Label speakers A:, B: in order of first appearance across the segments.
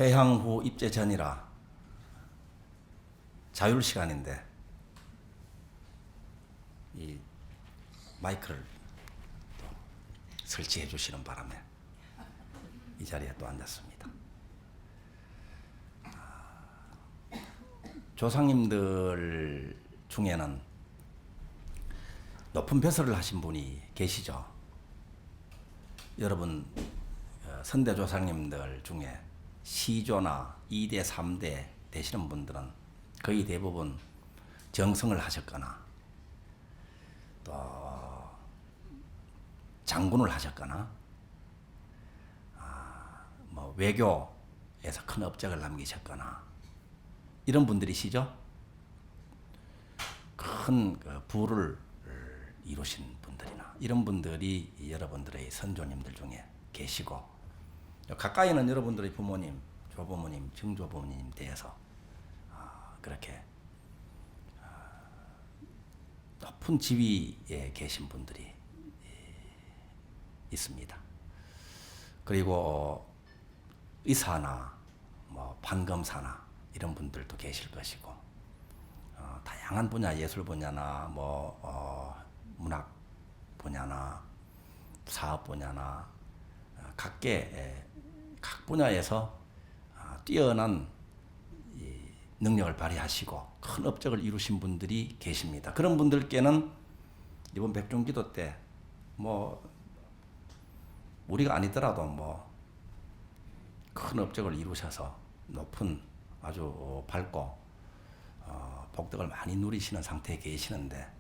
A: 회향 후 입제 전이라 자율 시간인데 이 마이크를 설치해 주시는 바람에 이 자리에 또 앉았습니다. 조상님들 중에는 높은 벼슬을 하신 분이 계시죠. 여러분 선대 조상님들 중에 시조나 2대, 3대 되시는 분들은 거의 대부분 정성을 하셨거나 또 장군을 하셨거나 뭐 외교에서 큰 업적을 남기셨거나 이런 분들이시죠. 큰 부를 이루신 분들이나 이런 분들이 여러분들의 선조님들 중에 계시고, 가까이는 여러분들의 부모님, 조부모님, 증조부모님 대해서 그렇게 높은 지위에 계신 분들이 있습니다. 그리고 의사나 뭐 판검사나 이런 분들도 계실 것이고, 다양한 분야, 예술 분야나 문학 분야나 사업 분야나 각 분야에서 뛰어난 능력을 발휘하시고 큰 업적을 이루신 분들이 계십니다. 그런 분들께는 이번 백중기도 때 우리가 아니더라도 큰 업적을 이루셔서 높은 아주 밝고 복덕을 많이 누리시는 상태에 계시는데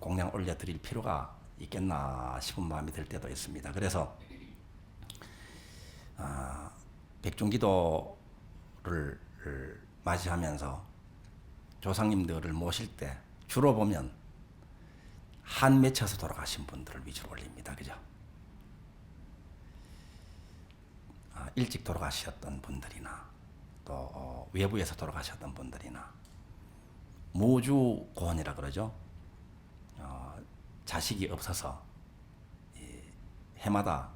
A: 공양 올려드릴 필요가 있겠나 싶은 마음이 들 때도 있습니다. 그래서 백중기도를 맞이하면서 조상님들을 모실 때 주로 보면 한 맺혀서 돌아가신 분들을 위주로 올립니다. 그죠? 일찍 돌아가셨던 분들이나 또 외부에서 돌아가셨던 분들이나 무주고원이라 그러죠. 자식이 없어서 해마다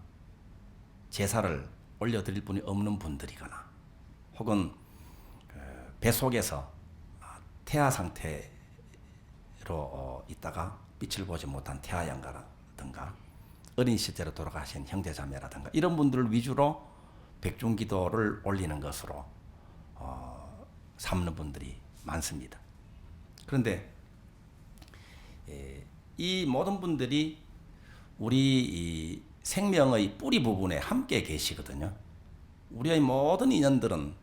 A: 제사를 올려드릴 분이 없는 분들이거나 혹은 뱃속에서 태아 상태로 있다가 빛을 보지 못한 태아양가라든가 어린 시절에 돌아가신 형제자매라든가 이런 분들을 위주로 백중기도를 올리는 것으로 삼는 분들이 많습니다. 그런데 이 모든 분들이 우리 이 생명의 뿌리 부분에 함께 계시거든요. 우리의 모든 인연들은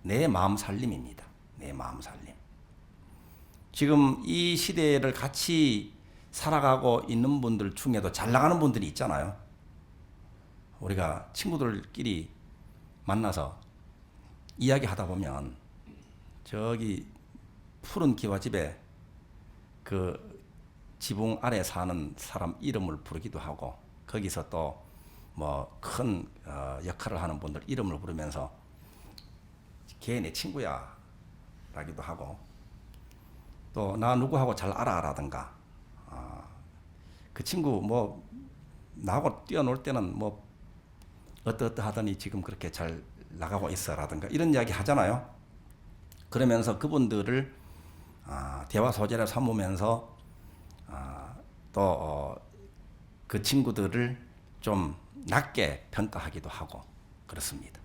A: 내 마음 살림입니다. 내 마음 살림. 지금 이 시대를 같이 살아가고 있는 분들 중에도 잘 나가는 분들이 있잖아요. 우리가 친구들끼리 만나서 이야기하다 보면 저기 푸른 기와집에 그 지붕 아래 사는 사람 이름을 부르기도 하고, 거기서 또 큰 역할을 하는 분들 이름을 부르면서 걔 내 친구야 라기도 하고, 또 나 누구하고 잘 알아라든가 그 친구 나하고 뛰어놀 때는 어떠하더니 지금 그렇게 잘 나가고 있어라든가 이런 이야기 하잖아요. 그러면서 그분들을 대화 소재로 삼으면서 또 그 친구들을 좀 낮게 평가하기도 하고 그렇습니다.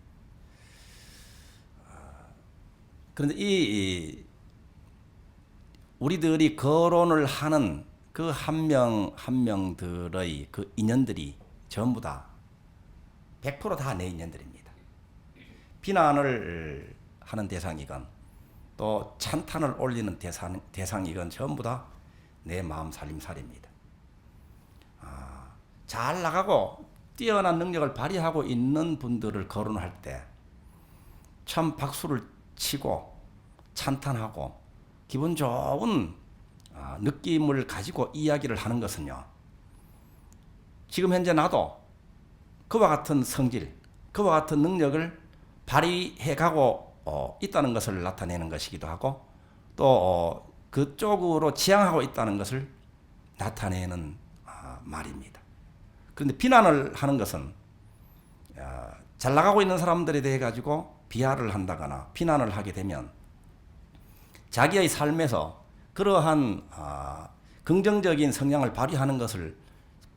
A: 그런데 우리들이 거론을 하는 그 한 명 한 명들의 그 인연들이 전부 다 100% 다 내 인연들입니다. 비난을 하는 대상이건 또 찬탄을 올리는 대상이건 전부 다 내 마음 살림살이입니다. 잘 나가고 뛰어난 능력을 발휘하고 있는 분들을 거론할 때 참 박수를 치고 찬탄하고 기분 좋은 느낌을 가지고 이야기를 하는 것은요, 지금 현재 나도 그와 같은 성질, 그와 같은 능력을 발휘해가고 있다는 것을 나타내는 것이기도 하고, 또 그쪽으로 지향하고 있다는 것을 나타내는 말입니다. 그런데 비난을 하는 것은 잘 나가고 있는 사람들에 대해 가지고 비하를 한다거나 비난을 하게 되면 자기의 삶에서 그러한 긍정적인 성향을 발휘하는 것을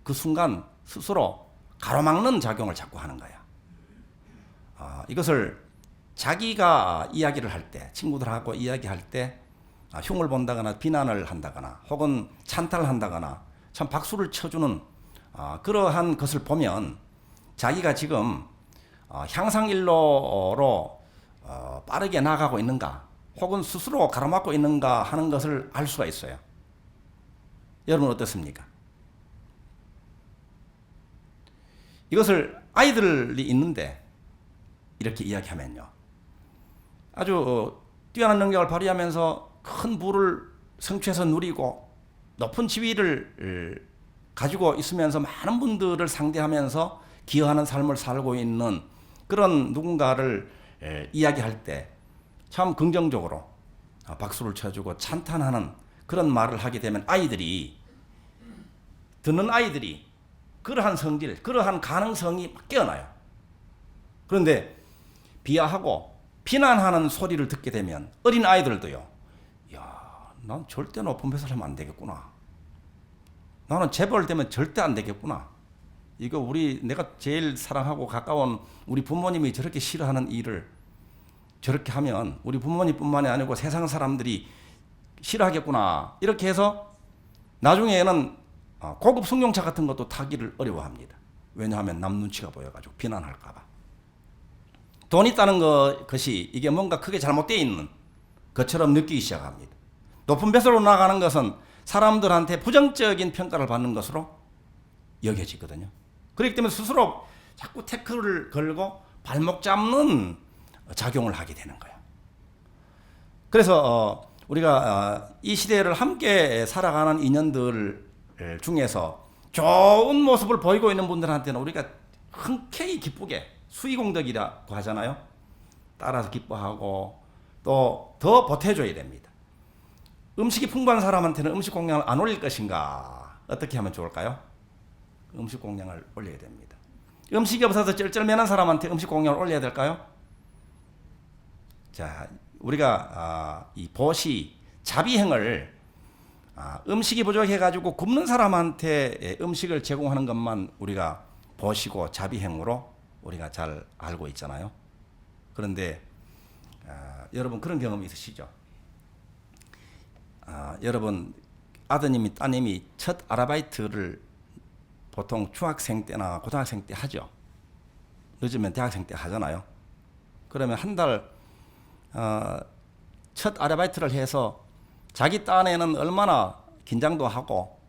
A: 그 순간 스스로 가로막는 작용을 자꾸 하는 거야. 이것을 자기가 이야기를 할 때, 친구들하고 이야기할 때 흉을 본다거나 비난을 한다거나 혹은 찬탈을 한다거나 참 박수를 쳐주는 그러한 것을 보면 자기가 지금 향상일로로 빠르게 나가고 있는가 혹은 스스로 가로막고 있는가 하는 것을 알 수가 있어요. 여러분 어떻습니까? 이것을 아이들이 있는데 이렇게 이야기하면요. 아주 뛰어난 능력을 발휘하면서 큰 부를 성취해서 누리고 높은 지위를 가지고 있으면서 많은 분들을 상대하면서 기여하는 삶을 살고 있는 그런 누군가를 이야기할 때 참 긍정적으로 박수를 쳐주고 찬탄하는 그런 말을 하게 되면 듣는 아이들이 그러한 성질, 그러한 가능성이 깨어나요. 그런데 비하하고 비난하는 소리를 듣게 되면 어린 아이들도요. 야, 난 절대 높은 뱃을 하면 안 되겠구나. 나는 재벌 되면 절대 안 되겠구나. 이거 내가 제일 사랑하고 가까운 우리 부모님이 저렇게 싫어하는 일을 저렇게 하면 우리 부모님뿐만이 아니고 세상 사람들이 싫어하겠구나. 이렇게 해서 나중에는 고급 승용차 같은 것도 타기를 어려워합니다. 왜냐하면 남 눈치가 보여가지고 비난할까 봐. 돈 있다는 것이 이게 뭔가 크게 잘못되어 있는 것처럼 느끼기 시작합니다. 높은 뱃으로 나가는 것은 사람들한테 부정적인 평가를 받는 것으로 여겨지거든요. 그렇기 때문에 스스로 자꾸 태클을 걸고 발목 잡는 작용을 하게 되는 거예요. 그래서 우리가 이 시대를 함께 살아가는 인연들 중에서 좋은 모습을 보이고 있는 분들한테는 우리가 흔쾌히 기쁘게 수의공덕이라고 하잖아요. 따라서 기뻐하고 또 더 보태줘야 됩니다. 음식이 풍부한 사람한테는 음식 공량을 안 올릴 것인가? 어떻게 하면 좋을까요? 음식 공량을 올려야 됩니다. 음식이 없어서 쩔쩔매는 사람한테 음식 공량을 올려야 될까요? 자, 우리가 이 보시, 자비행을 음식이 부족해가지고 굶는 사람한테 음식을 제공하는 것만 우리가 보시고 자비행으로 우리가 잘 알고 있잖아요. 그런데 여러분 그런 경험이 있으시죠? 여러분 아드님이 따님이 첫 아르바이트를 보통 중학생 때나 고등학생 때 하죠. 늦으면 대학생 때 하잖아요. 그러면 한 달 첫 아르바이트를 해서 자기 딴에는 얼마나 긴장도 하고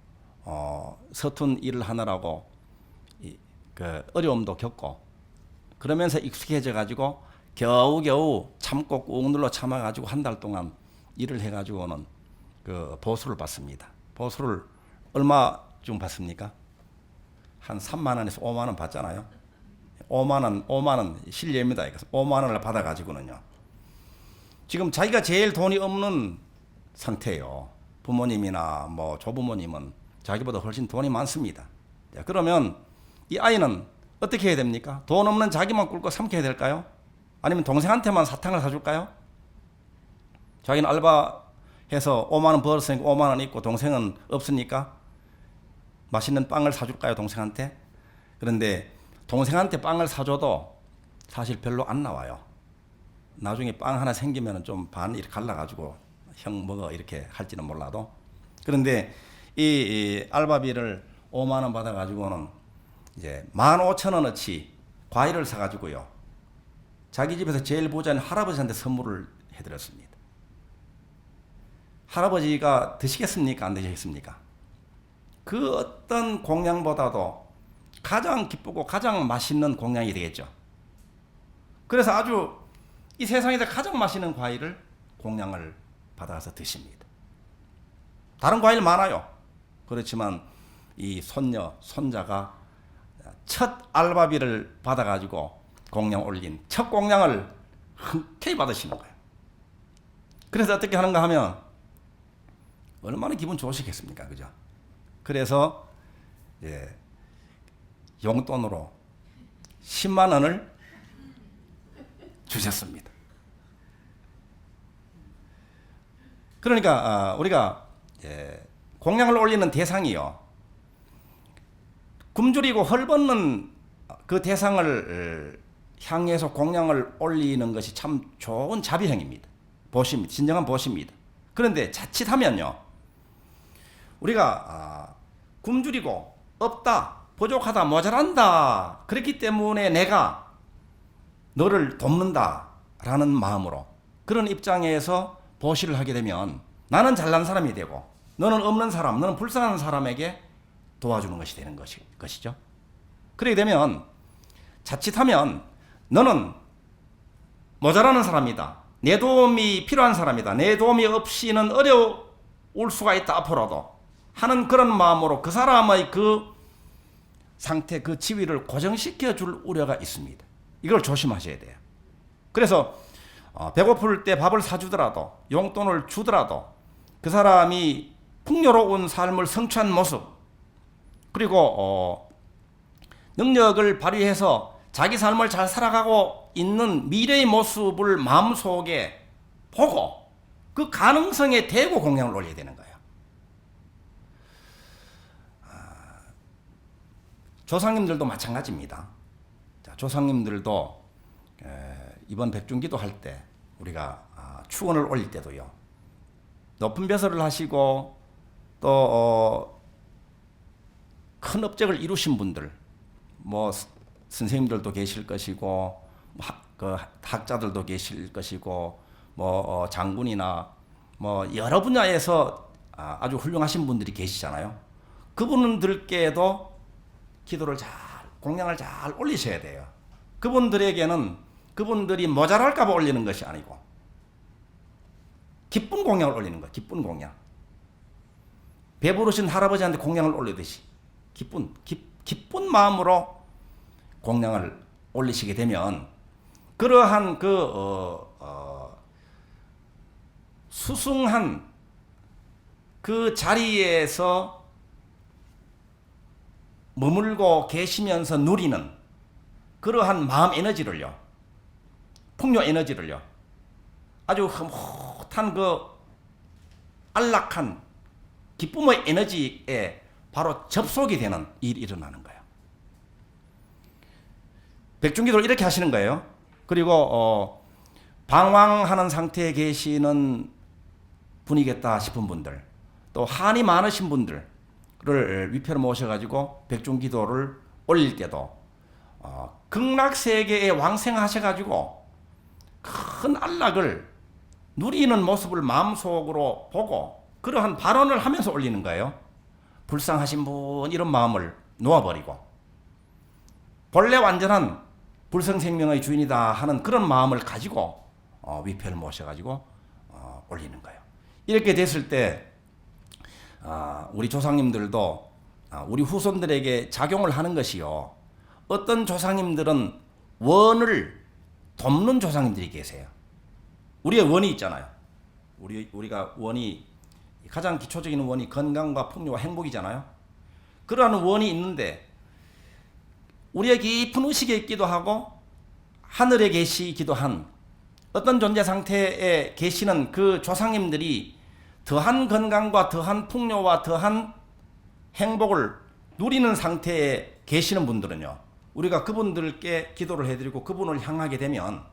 A: 서툰 일을 하느라고 그 어려움도 겪고 그러면서 익숙해져 가지고 겨우겨우 참고 꾹 눌러 참아 가지고 한 달 동안 일을 해 가지고는 그 보수를 받습니다. 보수를 얼마쯤 받습니까? 한 3만 원에서 5만 원 받잖아요. 5만 원 실례입니다. 5만 원을 받아 가지고는요. 지금 자기가 제일 돈이 없는 상태예요. 부모님이나 뭐 조부모님은 자기보다 훨씬 돈이 많습니다. 그러면 이 아이는 어떻게 해야 됩니까? 돈 없는 자기만 꿀꺽 삼켜야 될까요? 아니면 동생한테만 사탕을 사줄까요? 자기는 알바해서 5만 원 벌었으니까 5만 원 있고 동생은 없으니까 맛있는 빵을 사줄까요? 동생한테? 그런데 동생한테 빵을 사줘도 사실 별로 안 나와요. 나중에 빵 하나 생기면 좀 반 이렇게 갈라가지고 형 먹어 이렇게 할지는 몰라도. 그런데 이 알바비를 5만 원 받아가지고는 이제 15,000원어치 과일을 사가지고요. 자기 집에서 제일 부자인 할아버지한테 선물을 해드렸습니다. 할아버지가 드시겠습니까? 안 드시겠습니까? 그 어떤 공양보다도 가장 기쁘고 가장 맛있는 공양이 되겠죠. 그래서 아주 이 세상에서 가장 맛있는 과일을 공양을 받아서 드십니다. 다른 과일 많아요. 그렇지만 이 손녀, 손자가 첫 알바비를 받아가지고 공양 올린 첫 공양을 흔쾌히 받으시는 거예요. 그래서 어떻게 하는가 하면 얼마나 기분 좋으시겠습니까? 그죠? 그래서 용돈으로 10만 원을 주셨습니다. 그러니까 우리가 공양을 올리는 대상이요, 굶주리고 헐벗는 그 대상을 향해서 공양을 올리는 것이 참 좋은 자비행입니다. 보십니다. 진정한 보십니다. 그런데 자칫하면요, 우리가 굶주리고 없다, 부족하다, 모자란다, 그렇기 때문에 내가 너를 돕는다 라는 마음으로 그런 입장에서 보시를 하게 되면 나는 잘난 사람이 되고 너는 없는 사람, 너는 불쌍한 사람에게 도와주는 것이 되는 것이죠. 그렇게 되면 자칫하면 너는 모자라는 사람이다, 내 도움이 필요한 사람이다, 내 도움이 없이는 어려울 수가 있다 앞으로도 하는 그런 마음으로 그 사람의 그 상태, 그 지위를 고정시켜 줄 우려가 있습니다. 이걸 조심하셔야 돼요. 그래서 배고플 때 밥을 사주더라도, 용돈을 주더라도 그 사람이 풍요로운 삶을 성취한 모습, 그리고 능력을 발휘해서 자기 삶을 잘 살아가고 있는 미래의 모습을 마음속에 보고 그 가능성에 대고 공양을 올려야 되는 거예요. 조상님들도 마찬가지입니다. 자, 조상님들도 이번 백중기도 할 때 우리가 축원을 올릴 때도요, 높은 배설을 하시고 또 큰 업적을 이루신 분들, 뭐 선생님들도 계실 것이고 그 학자들도 계실 것이고 뭐 장군이나 뭐 여러 분야에서 아주 훌륭하신 분들이 계시잖아요. 그분들께도 기도를 잘, 공양을 잘 올리셔야 돼요. 그분들에게는 그분들이 모자랄까 봐 올리는 것이 아니고 기쁜 공양을 올리는 거예요. 기쁜 공양. 배부르신 할아버지한테 공양을 올리듯이 기쁜 마음으로 공양을 올리시게 되면 그러한 수승한 그 자리에서 머물고 계시면서 누리는 그러한 마음 에너지를요, 풍요 에너지를요, 아주 흐뭇한 그 안락한 기쁨의 에너지에 바로 접속이 되는 일이 일어나는 거예요. 백중기도를 이렇게 하시는 거예요. 그리고 방황하는 상태에 계시는 분이겠다 싶은 분들, 또 한이 많으신 분들을 위패로 모셔가지고 백중기도를 올릴 때도 극락세계에 왕생하셔가지고 큰 안락을 누리는 모습을 마음속으로 보고 그러한 발언을 하면서 올리는 거예요. 불쌍하신 분, 이런 마음을 놓아버리고 본래 완전한 불성생명의 주인이다 하는 그런 마음을 가지고 위패를 모셔가지고 올리는 거예요. 이렇게 됐을 때 우리 조상님들도 우리 후손들에게 작용을 하는 것이요, 어떤 조상님들은 원을 돕는 조상님들이 계세요. 우리의 원이 있잖아요. 우리가 원이, 가장 기초적인 원이 건강과 풍요와 행복이잖아요. 그러한 원이 있는데 우리의 깊은 의식에 있기도 하고 하늘에 계시기도 한 어떤 존재 상태에 계시는 그 조상님들이 더한 건강과 더한 풍요와 더한 행복을 누리는 상태에 계시는 분들은요, 우리가 그분들께 기도를 해드리고 그분을 향하게 되면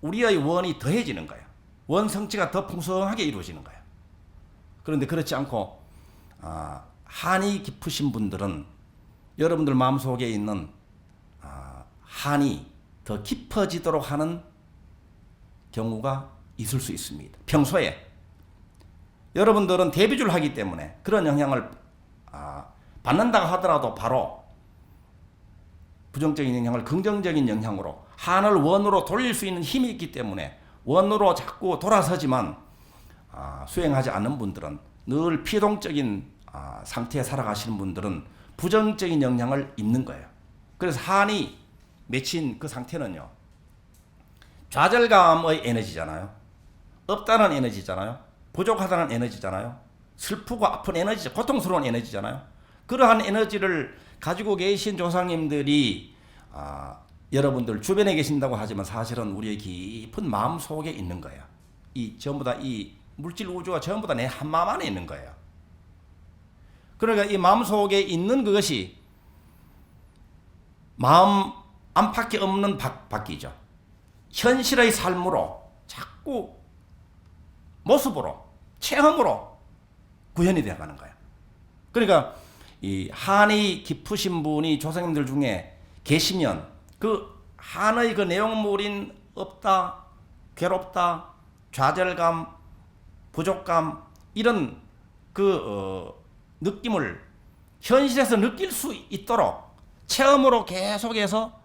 A: 우리의 원이 더해지는 거예요. 원 성취가 더 풍성하게 이루어지는 거예요. 그런데 그렇지 않고 한이 깊으신 분들은 여러분들 마음속에 있는 한이 더 깊어지도록 하는 경우가 있을 수 있습니다. 평소에 여러분들은 대비줄 하기 때문에 그런 영향을 받는다고 하더라도 바로 부정적인 영향을 긍정적인 영향으로 한을 원으로 돌릴 수 있는 힘이 있기 때문에 원으로 자꾸 돌아서지만 수행하지 않는 분들은, 늘 피동적인 상태에 살아가시는 분들은 부정적인 영향을 입는 거예요. 그래서 한이 맺힌 그 상태는요, 좌절감의 에너지잖아요. 없다는 에너지잖아요. 부족하다는 에너지잖아요. 슬프고 아픈 에너지, 고통스러운 에너지잖아요. 그러한 에너지를 가지고 계신 조상님들이 여러분들 주변에 계신다고 하지만 사실은 우리의 깊은 마음 속에 있는 거예요. 이 전부 다 이 물질 우주가 전부 다 내 한마음 안에 있는 거예요. 그러니까 이 마음 속에 있는 그것이 마음 안팎에 없는 밖이죠. 현실의 삶으로 자꾸 모습으로 체험으로 구현이 되어가는 거예요. 그러니까 이 한이 깊으신 분이 조상님들 중에 계시면 그 한의 그 내용물인 없다, 괴롭다, 좌절감, 부족감 이런 그 느낌을 현실에서 느낄 수 있도록 체험으로 계속해서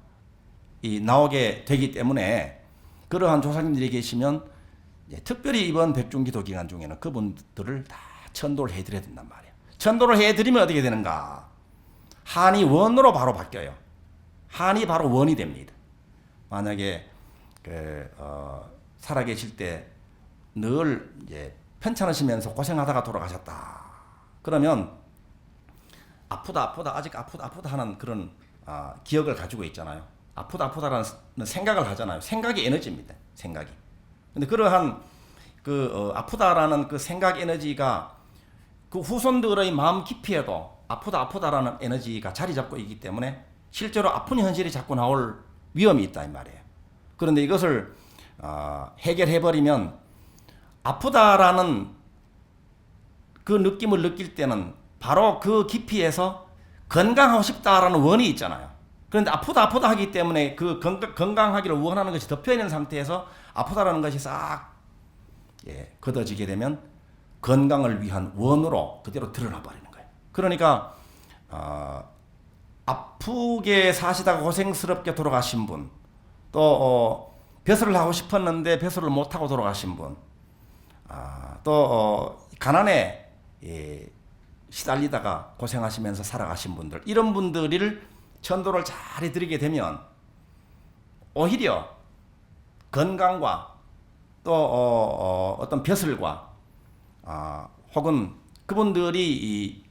A: 나오게 되기 때문에 그러한 조상님들이 계시면 특별히 이번 백중기도 기간 중에는 그분들을 다 천도를 해드려야 된단 말이에요. 천도를 해드리면 어떻게 되는가? 한이 원으로 바로 바뀌어요. 한이 바로 원이 됩니다. 만약에 살아계실 때 늘 편찮으시면서 고생하다가 돌아가셨다. 그러면 아프다 아직 아프다 하는 그런 기억을 가지고 있잖아요. 아프다라는 생각을 하잖아요. 생각이 에너지입니다. 생각이. 근데 그러한 아프다라는 그 생각 에너지가 그 후손들의 마음 깊이에도 아프다라는 에너지가 자리 잡고 있기 때문에 실제로 아픈 현실이 자꾸 나올 위험이 있다 이 말이에요. 그런데 이것을 해결해버리면 아프다라는 그 느낌을 느낄 때는 바로 그 깊이에서 건강하고 싶다라는 원이 있잖아요. 그런데 아프다 하기 때문에 그 건강하기를 원하는 것이 덮여있는 상태에서 아프다라는 것이 싹 걷어지게 되면 건강을 위한 원으로 그대로 드러나 버리는 거예요. 그러니까 아프게 사시다가 고생스럽게 돌아가신 분, 또 배설을 하고 싶었는데 배설을 못하고 돌아가신 분, 또 가난에 시달리다가 고생하시면서 살아가신 분들, 이런 분들을 천도를 잘 해드리게 되면 오히려 건강과 또 어떤 벼슬과 혹은 그분들이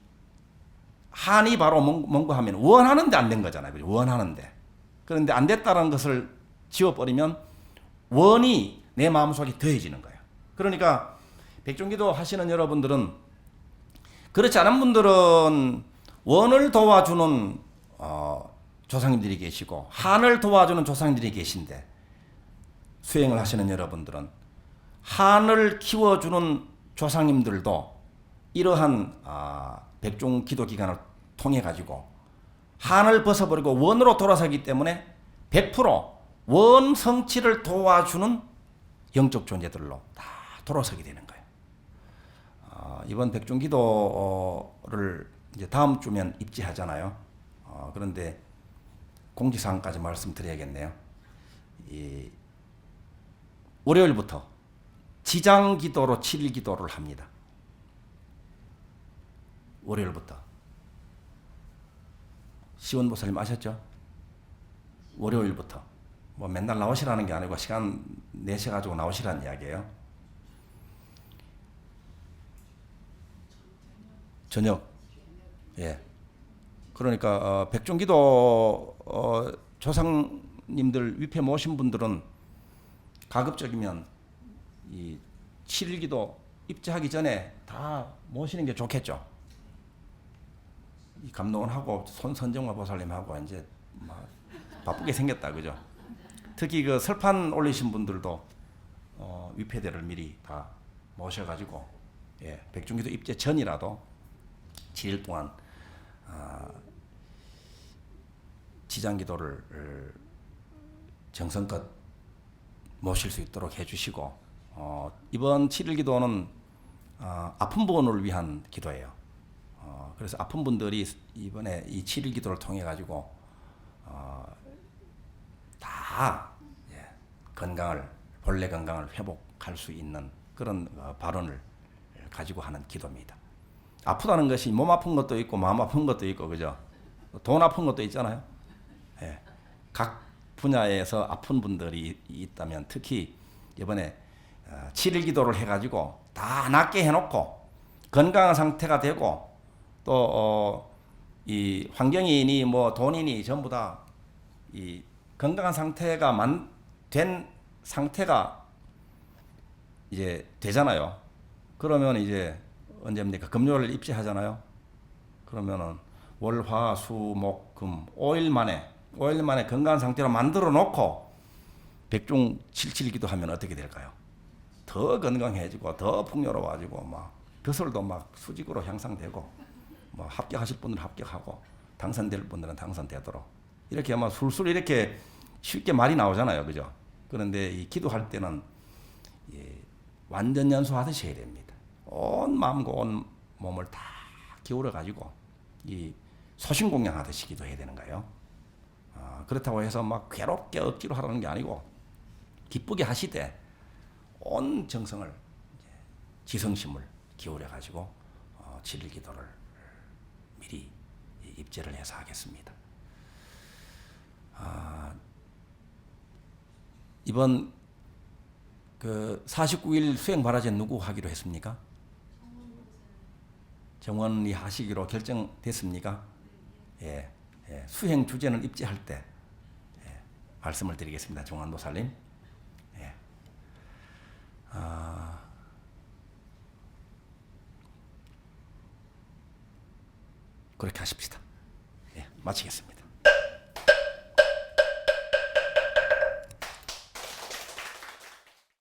A: 한이 바로 뭔가 하면 원하는데 안 된 거잖아요. 그죠? 원하는데. 그런데 안 됐다는 것을 지워버리면 원이 내 마음속에 더해지는 거예요. 그러니까 백중기도 하시는 여러분들은 그렇지 않은 분들은 원을 도와주는 조상님들이 계시고 한을 도와주는 조상님들이 계신데 수행을 하시는 여러분들은 한을 키워주는 조상님들도 이러한 백중기도 기간을 통해 가지고 한을 벗어버리고 원으로 돌아서기 때문에 100% 성취를 도와주는 영적 존재들로 다 돌아서게 되는 거예요. 이번 백중기도를 이제 다음 주면 입지하잖아요. 그런데 공지사항까지 말씀드려야겠네요. 월요일부터 지장기도로 7일 기도를 합니다. 월요일부터. 시원보살님 아셨죠? 월요일부터. 뭐 맨날 나오시라는 게 아니고 시간 내셔가지고 나오시라는 이야기예요. 저녁. 예. 그러니까 백중기도 조상님들 위패 모신 분들은 가급적이면 이 7일기도 입지하기 전에 다 모시는 게 좋겠죠. 이 감독원하고 손선정화 보살님하고 이제 막 바쁘게 생겼다 그죠. 특히 그 설판 올리신 분들도 위패대를 미리 다 모셔가지고 백중기도 입제 전이라도 7일 동안 지장기도를 정성껏 모실 수 있도록 해주시고 이번 7일 기도는 아픈 분을 위한 기도예요. 그래서 아픈 분들이 이번에 이 7일 기도를 통해 가지고 다 건강을 본래 건강을 회복할 수 있는 그런 발언을 가지고 하는 기도입니다. 아프다는 것이 몸 아픈 것도 있고 마음 아픈 것도 있고 그죠? 돈 아픈 것도 있잖아요. 각 분야에서 아픈 분들이 있다면 특히 이번에 7일 기도를 해가지고 다 낫게 해놓고 건강한 상태가 되고 또 이 환경이니 뭐 돈이니 전부 다 이 건강한 상태가 된 상태가 이제 되잖아요. 그러면 이제 언제입니까? 금요일 입지하잖아요. 그러면은 월, 화, 수, 목, 금 5일 만에 건강한 상태로 만들어 놓고 백중 칠칠기도 하면 어떻게 될까요? 더 건강해지고 더 풍요로워지고 막 벼슬도 막 수직으로 향상되고 뭐 합격하실 분들은 합격하고 당선될 분들은 당선되도록 이렇게 아마 술술 이렇게 쉽게 말이 나오잖아요, 그죠? 그런데 이 기도할 때는 완전 연소하듯이 해야 됩니다. 온 마음과 온 몸을 다 기울여 가지고 이 소신공양하듯이 기도해야 되는 거예요. 그렇다고 해서 막 괴롭게 억지로 하라는 게 아니고 기쁘게 하시되 온 정성을 지성심을 기울여 가지고 진리 기도를 미리 입제를 해서 하겠습니다. 이번 그 49일 수행 발화제 누구 하기로 했습니까? 정원이 하시기로 결정됐습니까? 예, 예. 수행 주제는 입제할 때 말씀을 드리겠습니다. 정원보살님. 예. 그렇게 하십시다. 예, 마치겠습니다.